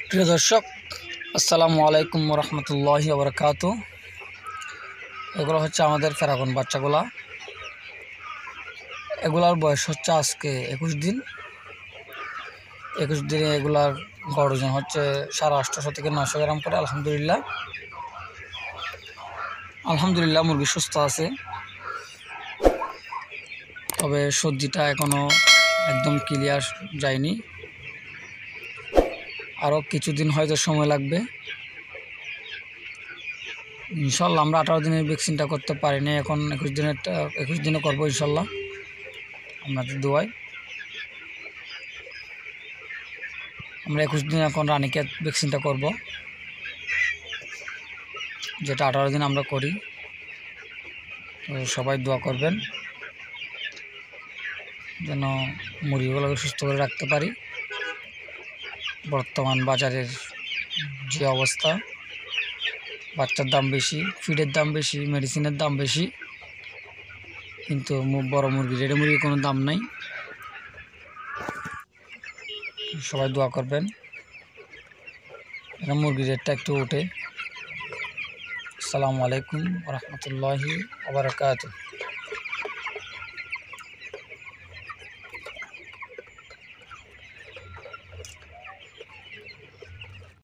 প্রিয় দর্শক, আসসালামু আলাইকুম রহমতুল্লাহি ওবরাকাত। এগুলো হচ্ছে আমাদের ফেরাগন বাচ্চাগুলা। এগুলার বয়স হচ্ছে আজকে 21 দিন। 21 দিনে এগুলার গড় ওজন হচ্ছে 850 থেকে 900 গ্রাম করে। আলহামদুলিল্লাহ মুরগি সুস্থ আছে, তবে সর্দিটা এখনো একদম ক্লিয়ার যায়নি। আরও কিছুদিন হয়তো সময় লাগবে। ইনশাল্লাহ আমরা 18 দিনের ভ্যাকসিনটা করতে পারিনি, এখন 21 দিনে করবো ইনশাল্লাহ, আপনাদের দোয়ায়। আমরা 21 দিন এখন রানীক্ষেত ভ্যাকসিনটা করব, যেটা 18 দিন আমরা করি। তো সবাই দোয়া করবেন যেন মুরগিগুলোকে সুস্থ করে রাখতে পারি। বর্তমান বাজারের যে অবস্থা, বাচ্চার দাম বেশি, ফিডের দাম বেশি, মেডিসিনের দাম বেশি, কিন্তু বড় মুরগি, রেডি মুরগির কোনো দাম নাই। সবাই দোয়া করবেন যেন মুরগির রেটটা একটু ওঠে। আসসালামু আলাইকুম রহমতুল্লাহি ওয়া বারাকাতুহু।